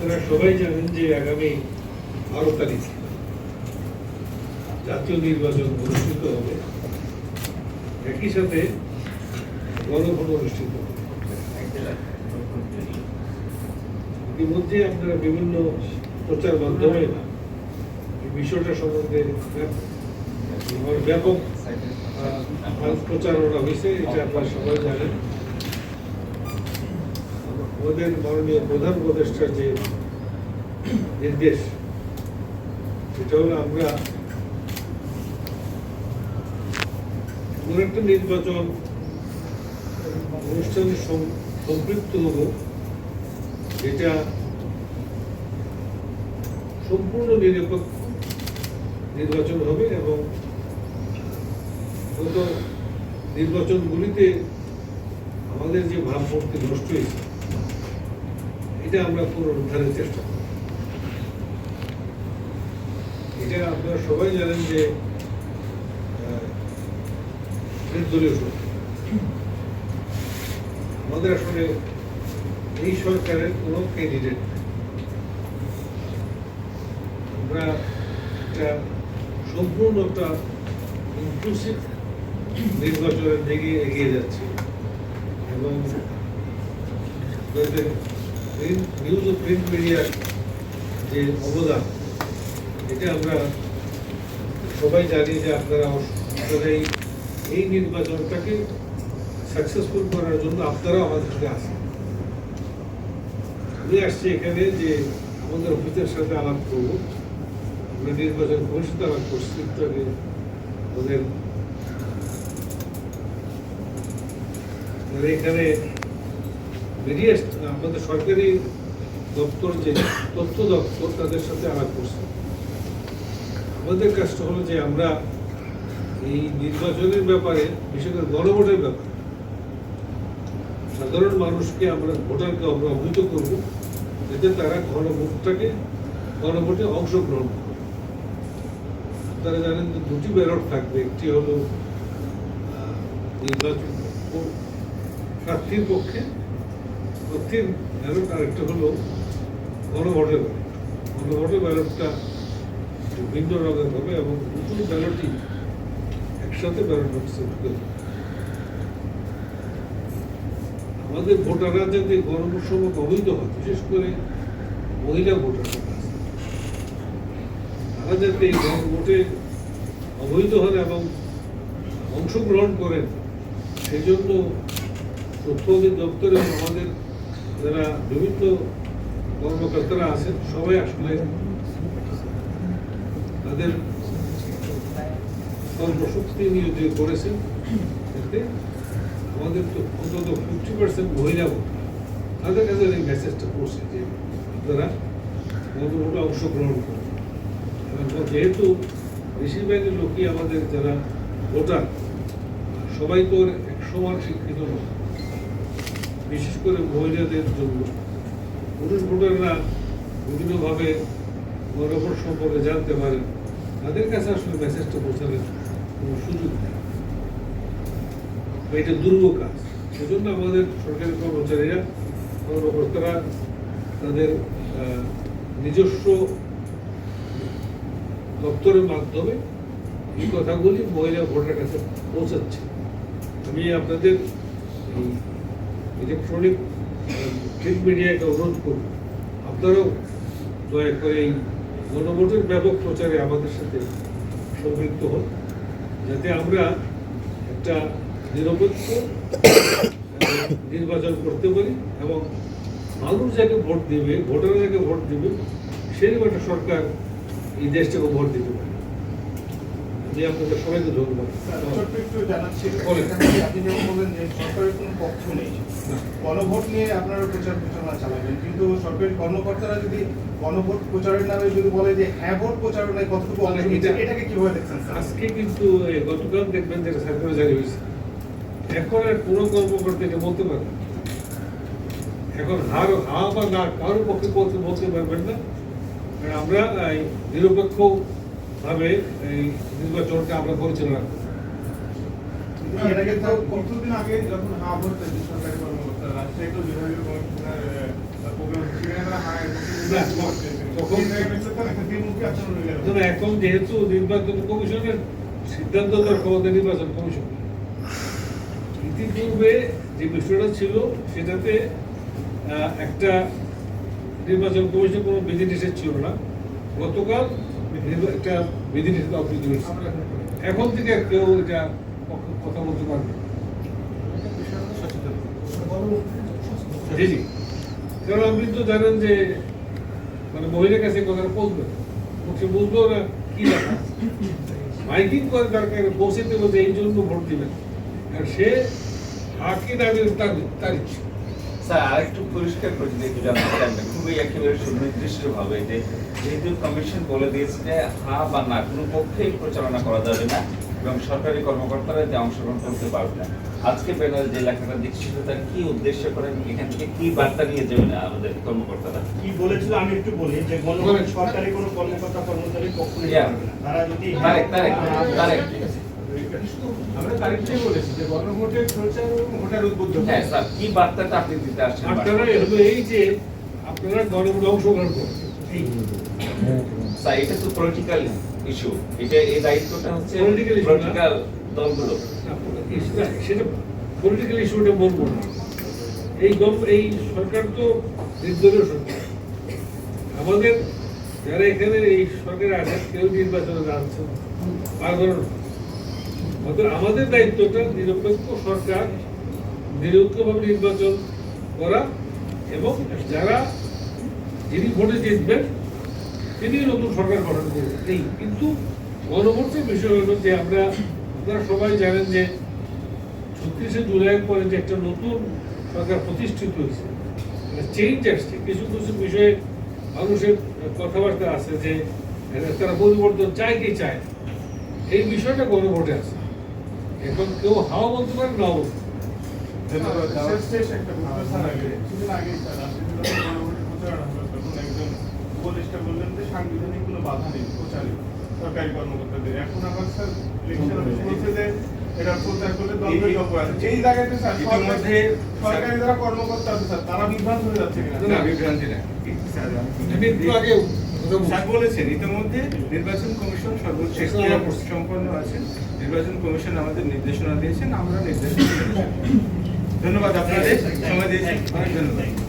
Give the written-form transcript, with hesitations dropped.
আপনারা সবাই জানেন যে আগামী 12 তারিখ জাতীয় নির্বাচন অনুষ্ঠিত হবে, একই সাথে গণভোট অনুষ্ঠিত হবে। ইতিমধ্যে আপনারা বিভিন্ন প্রচার মাধ্যমে এই বিষয়টা সম্বন্ধে ব্যাপক প্রচারণা হয়েছে, এটা আপনারা সবাই জানেন। আমাদের মাননীয় প্রধান উপদেষ্টার যে নির্দেশ, সেটা হলো আমরা এমন একটা নির্বাচন অনুষ্ঠানে সম্পৃক্ত হব যেটা সম্পূর্ণ নিরপেক্ষ নির্বাচন হবে এবং গত নির্বাচনগুলিতে আমাদের যে ভাবমূর্তি নষ্ট হয়েছে এটা আমরা পুনরুদ্ধারের চেষ্টা করব। এটা আপনারা সবাই জানেন যে নির্দলীয় সরকার, আমাদের আসলে এই সরকারের কোনো ক্যান্ডিডেট নেই। আমরা একটা সম্পূর্ণ একটা ইনক্লুসিভ নির্বাচনের দিকে এগিয়ে যাচ্ছি এবং নিউজ ও প্রিন্ট মিডিয়ার যে অবদান, এটা আমরা সবাই জানি যে আপনারা এই নির্বাচনটাকে সাকসেসফুল করার জন্য আপনারাও আমাদের সাথে আসেন। আমি আসছি এখানে যে আমাদের অফিসের সাথে আলাপ করব, আমরা নির্বাচন কমিশন আলাপ করছি, তবে ওদের এখানে মিডিয়া আমাদের সরকারি দপ্তর যে তথ্য দপ্তর তাদের সাথে আলাপ করছে। আমাদের কাজটা হলো যে আমরা এই নির্বাচনের ব্যাপারে, বিশেষ করে গণভোটের ব্যাপারে সাধারণ মানুষকে আমরা ভোটারকে আমরা অবহিত করব, যাতে তারা গণভোটে অংশগ্রহণ করে। আপনারা জানেন যে দুটি ব্যালট থাকবে, একটি হলো নির্বাচন প্রার্থীর পক্ষে প্রার্থীর ব্যালট, আরেকটা হলো গণভোটের ব্যালট। গণভোটের ব্যালটটা ভিন্ন রঙের হবে এবং দুটো ব্যালটই একসাথে ব্যালট বক্সে ঢুকে যাবে। আমাদের ভোটাররা যাতে গণভোট সময় অবৈধ হয়, বিশেষ করে মহিলা ভোটাররা, তারা যাতে এই গণভোটে অবৈধ হন এবং অংশগ্রহণ করেন, সেই জন্য তথ্য অধিদপ্তরে আমাদের যারা বিভিন্ন কর্মকর্তারা আছেন সবাই আসলে তাদের কর্মশক্তি নিয়োজিত করেছেন, যাতে আমাদের তো অন্তত 50% মহিলা ভোটার, তাদের কাছে এই মেসেজটা পৌঁছে যে আপনারা গণভোটে অংশগ্রহণ করেন। এবং যেহেতু বেশিরভাগই লোকই আমাদের যারা ভোটার সবাই তো এক সমান শিক্ষিত নয়, বিশেষ করে মহিলাদের জন্য পুরুষ ভোটাররা বিভিন্নভাবে গণভোট সম্পর্কে জানতে পারেন, তাদের কাছে আসলে মেসেজটা পৌঁছানোর কোনো সুযোগ নেই, এটা দুর্বল কাজ। সেজন্য আমাদের সরকারি কর্মচারীরা, কর্মকর্তারা তাদের নিজস্ব দপ্তরের মাধ্যমে এই কথাগুলি মহিলা ভোটারের কাছে পৌঁছাচ্ছে। আমি আপনাদের এই ইলেকট্রনিক প্রিন্ট মিডিয়াকে অনুরোধ করব, আপনারাও দয়া করে এই গণভোটের ব্যাপক প্রচারে আমাদের সাথে সম্পৃক্ত হন, যাতে আমরা একটা নিরপেক্ষ নির্বাচন করতে পারি এবং মানুষ যাকে ভোট দিবে, ভোটাররা যাকে ভোট দিবে, সেরকম একটা সরকার এই দেশটাকে ভোট দিতে পারে। আমি আপনাদের সবাইকে ধন্যবাদ জানাচ্ছি। আপনি যেমন বললেন যে সরকারের কোনো পক্ষ নেই, গণভোট নিয়ে আপনারা প্রচার প্রচারণা চালাবেন, কিন্তু সরকারি কর্মকর্তারা যদি গণভোট প্রচারের নামে যদি বলে যে হ্যাঁ ভোট প্রচারণায় কতটুকু এটাকে কিভাবে দেখছেন? আজকে কিন্তু গতকাল দেখবেন যে সার্কুলার জারি হয়েছে, এখন আর কোনো কর্মকর্তাকে বলতে পারে, এখন হা বা না কারোর পক্ষে বলতে পারবেন না। আমরা নিরপেক্ষ ভাবে এই নির্বাচনটা আমরা পরিচালনা করব। এর আগে তো কতদিন আগে যখন হা ভোট সরকারি কর্মকর্তারা রাজশাহী বিভাগীয় কমিশনার এখন যেহেতু নির্বাচন কমিশনের সিদ্ধান্ত দেওয়ার ক্ষমতা নির্বাচন কমিশন, ইতিপূর্বে যে বিষয়টা ছিল সেটাতে একটা নির্বাচন কমিশন কোনো বিধিনিষেধ ছিল না। গতকাল একটা বিধিনিষেধ অবৃত হয়েছে। এখন থেকে কেউ এটা কথা বলতে পারবে। জি জি, কারণ আপনি তো জানেন যে মানে মহিলার কাছে কথাটা পৌঁছবে, সে বুঝলো না কি লেখা মাইকিং করে তার কাছে পৌঁছে দেবো যে এই জন্য ভোট দিবেন, আর সে হাকি দাবি তার ইচ্ছে। স্যার আরেকটু পরিষ্কার করে যদি একটু জানতে চান, খুবই একেবারে সুনির্দিষ্ট ভাবে যে যেহেতু কমিশন বলে দিয়েছে যে হা বা না কোনো পক্ষেই প্রচারণা করা যাবে না এবং সরকারি কর্মকর্তারা যে অংশগ্রহণ করতে পারবে না, আজকে ব্যানারে যে লেখাটা দেখছি সেটা কি উদ্দেশ্য করে, এখান থেকে কি বার্তা নিয়ে যাবে না আমাদের কর্মকর্তারা? কি বলেছিল আমি একটু বলি যে সরকারি কোনো কর্মকর্তা কর্মচারী কখনোই Yeah. পারবে না। তারা যদি Correct. আমরা তারিখটাই বলেছি যে গণভোটের প্রচার এবং ভোটার উদ্বুদ্ধ হ্যাঁ স্যার, কি বার্তাটা আপনি দিতে আসছেন? আপনারা হলো এই যে আপনারা গণভোটে অংশগ্রহণ করবেন, স্যার এটা তো পলিটিক্যাল ইস্যু, এটা এই দায়িত্বটা হচ্ছে Political issue না। পলিটিক্যাল দলগুলো। সেটা পলিটিক্যাল ইস্যুটা বলবো না। এই সরকার তো নির্দলীয় সরকার। আমাদের যারা এখানে এই সরকারে আছেন কেউ নির্বাচনে যাচ্ছে পারবেন না। অতএব আমাদের দায়িত্বটা নিরপেক্ষ সরকার নিরপেক্ষভাবে নির্বাচন করা এবং যারা যিনি ভোটে জিতবেন তিনি নতুন সরকার গঠন করবেন। এই কিন্তু গণভোটের বিষয় হলো যে আপনারা সবাই জানেন যে ৩৬শে জুলাইয়ের পরে যে একটা নতুন সরকার প্রতিষ্ঠিত হয়েছে, চেঞ্জ আসছে, কিছু কিছু বিষয়ে মানুষের কথাবার্তা আছে যে তারা পরিবর্তন চায় কি চায়, এই বিষয়টা গণভোটে আছে। এখন কেউ হাওয়া বলতে পারে না বলতে পারে। ধন্যবাদ। শেষ একটা প্রশ্ন স্যার, কিছুদিন আগে স্যার রাষ্ট্রীয় গণভোটের প্রচারণা হলো, তখন একজন উপদেষ্টা বললেন যে সাংবিধানিক কোনো বাধা নেই প্রচারে সরকারি কর্মকর্তাদের। এখন আবার স্যার ইলেকশন অফিস বলছে যে এটা প্রচার করলে দণ্ডনীয় অপরাধ। এই জায়গাতে স্যার ইতিমধ্যে সরকারি যারা কর্মকর্তা আছে স্যার তারা বিভ্রান্ত হয়ে যাচ্ছে কিনা? না, বিভ্রান্তি না। স্যার, আমি একটু আগে স্যার বলেছেন ইতিমধ্যে নির্বাচন কমিশন সর্বোচ্চ এখতিয়ার সম্পন্ন আছেন। নির্বাচন কমিশন আমাদের নির্দেশনা দিয়েছেন, আমরা নির্দেশনা দিয়েছি। ধন্যবাদ আপনাদের সময় দিয়েছেন, অনেক ধন্যবাদ।